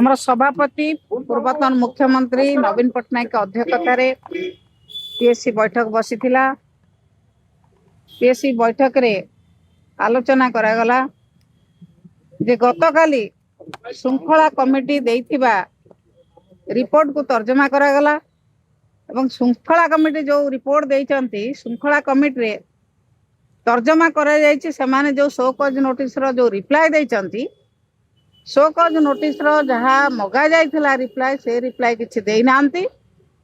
आमर सभापति पूर्वतन मुख्यमंत्री नवीन पट्टनायक अध्यक्षतार पीएससी बैठक बसी पीएससी बैठक रे आलोचना करागला जे गतकाली श्रृंखला कमिटी देइथिबा रिपोर्ट को तर्जमा करागला एवं श्रृंखला कमिटी जो रिपोर्ट देइचंती श्रृंखला कमिटी रे तर्जमा करा जायछि सेमाने जो शोकज नोटिस रो जो रिप्लाई देइचंती शोकज नोटिस रो जहा मगा जाइथिला रिप्लाई से रिप्लाई किछि देइ नांती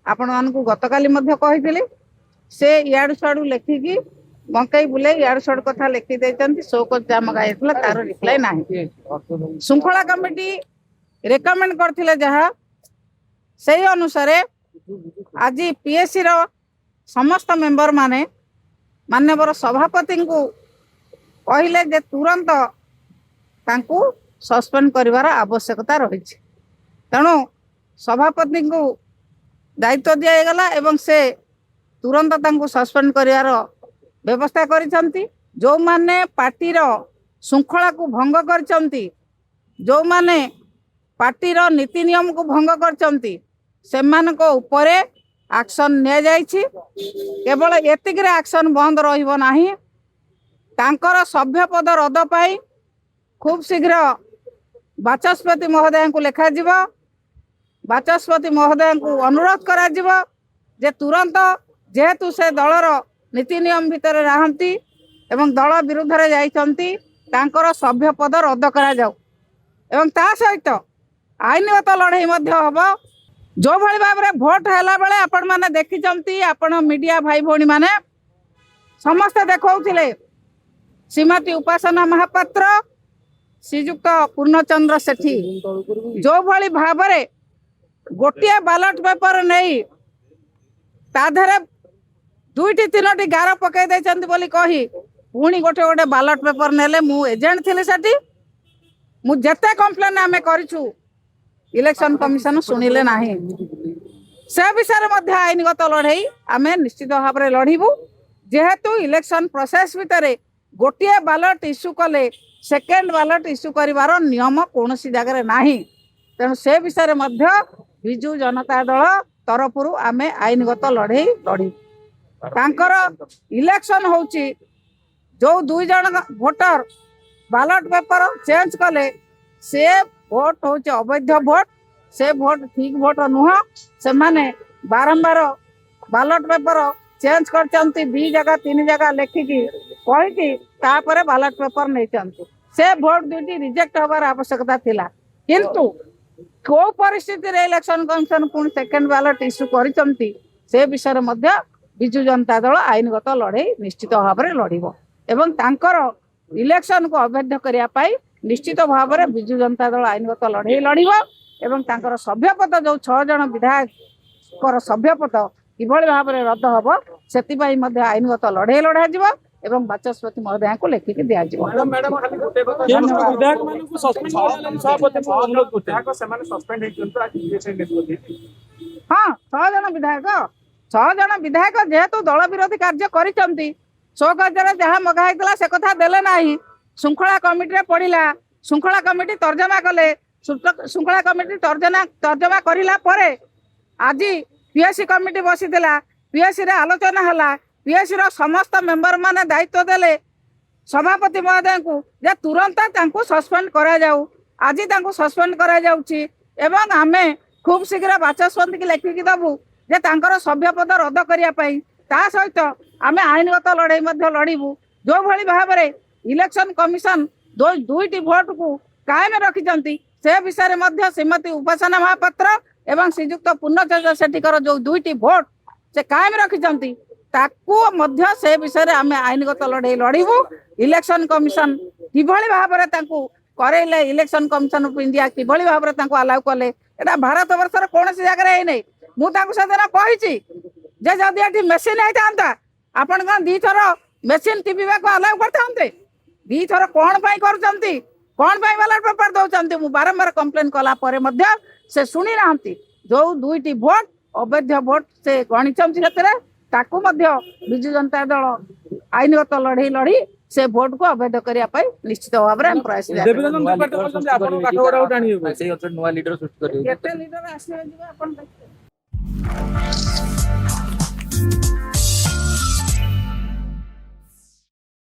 आपण मानकु गतकाली मध्य कहिथिले से याड साडू लेखिकी बंकई बुले याड साड कथा लेखि देइचंती शोकज जा मगा जाइथिला तार रिप्लाई नाही श्रृंखला कमिटी रेकमेंड करथिले जहा सेही अनुसार आज पीएससी रो समस्त मेंबर माने माननीय सभापति को कहले जे तुरंत तांकू सस्पेंड करिवार आवश्यकता रही तेणु सभापति को दायित्व दिगला एवं से तुरंत तांकू सस्पेंड करिवार व्यवस्था करिसंती जो माने पार्टीर श्रृंखला को भंग करचंती जो माने पार्टीर नीति नियम को भंग करचंती सेमानक उपरे एक्शन निया जाइछि केवल एतिकरे एक्शन बंद रहिबो नाही तांकर सभ्य पद रद पाई खूब शीघ्र बाचस्पति महोदय को लिखा जिवो बाचस्पति महोदय को अनुरोध करा जिवो जे तुरंत जेहेतु से दलर नीति नियम भितर रहंती एवं दल विरुद्ध रे जाइछंती तांकर सभ्य पद रद करा जाऊ एवं ता सहित आईनगत लड़ाई मध्य हबो जो भली भाव में भोट हैला बेले आपण माने देखिचंती आपण मीडिया भाई भौणी माने समस्त देखौथिले श्रीमती उपासना महापात्र श्रीजुक्त पूर्णचंद्र सेठी जो भली भाव में गोटे बैलेट पेपर नहीं ताधरे दुईटी तीनोटी गार पकई देचंती बोली कही पुणी गोटे गोटे बैलेट पेपर नेले मु एजेंट थिले सेठी मु जते कंप्लेन आमे करिछु इलेक्शन कमिशन शुणिले नाही से विषय मध्य आईनगत लड़ाई आम निश्चित भाव में लड़बू जेहेतु इलेक्शन प्रोसेस भितर गोटे बैलेट इश्यू कले सेकेंड बैलेट इश्यू करिवार नियम कौन जगह नाही तेणु से विषय मध्य बिजु जनता दल तरफ आम आईनगत लड़ाई लड़ी तांकर इलेक्शन होची जो दुई जन भोटर बैलेट पेपर चेंज कले से भोट हूँ अवैध भोट से भोट ठीक भोट नुह से माने बारंबार बैलेट पेपर चेंज करचंती 2 जगह 3 जगह लेखिकी कहीकि तापर बैलेट पेपर नहीं से भोट दुईटी रिजेक्ट हबार आवश्यकता थिला किंतु को परिस्थिति रे इलेक्शन कमिशन पुणी सेकेंड बैलेट इश्यू करचंती से विषय मध्य बिजु जनता दल आईनगत लड़ाई निश्चित भाव में लड़िबो एवं तांकर इलेक्शन को अवैध करिया पाई निश्चित भाव में बिजु जनता दल आईनगत लड़ाई लड़िबो एवं तांकर सभ्यपद जो 6 जन विधायक सभ्यपद किभली भाव में रद्द हम से आईनगत लड़ाई लड़ा जिवो एवं बाचस्पति महोदय को लेखिक दिया जिवो हाँ 6 जन विधायक जेहेतु दल विरोधी कार्य करिसंती शोकजरे जहाँ मगा होता से कथा देले नाही श्रृंखला कमिटी पड़ा श्रृंखला कमिटी तर्जमा कले श्रृंखला कमिटी तर्जमा करला परे आज पीएससी कमिटी बसी पीएससी रे आलोचना हला पीएससी रो समस्त मेंबर माने दायित्व देले सभापति महोदय को जे तुरंत तांको सस्पेंड करा जाऊ आज तांको सस्पेंड करा जाउची एवं आमे खूब शीघ्र बाचस्पति की लेखिकी दबु जे तांकर सभ्य पद रद्द करिया पई ता सहित आमे आईनगत लड़ाई मध्य लड़िबू जो भली भाव में इलेक्शन कमिशन दुईटी भोट को कायम रखिचंती से विषय मध्य श्रीमती उपासना महापात्र एवं श्रीजुक्त पूर्णचंद्र सेठीकर जो दुईटी भोट से कायम रखिचंती ताकू मध्य से विषय आम आईनगत लड़ाई लड़िबू इलेक्शन कमिशन किभली भाव में तांकू करैले इलेक्शन कमिशन ऑफ इंडिया किभली भाव में तांकू अलाउ कले एटा भारत वर्षर कौन जगह है नहीं मुझे सेदिन कही जदि ये मेसीन होता आपण कौन 2 थर मेसीन टिपिबा को अलाउ करते 2 थर कौन करचंती कौन बैलेट पेपर दौरान मुझे बारंबार कंप्लेन कला परे मध्य से शुणी ना जो 2टी भोट अवैध भोट से गणित बिजु जनता दल आईनगत लड़ाई लड़ी से भोट को अवैध करने पर निश्चित भाव में हम प्रयास ଦେବୀନନ୍ଦନ ତ୍ରିପାଠୀ କହୁଛନ୍ତି ଆପଣ କାଠଗଡାକୁ ଟାଣିବେ ବୋଲି। ସେଇ ଅଞ୍ଚଳରେ ନୂଆ ଲିଡର ସୃଷ୍ଟି କରିବେ। केते लीडर आसीबे जिबा अपन देखते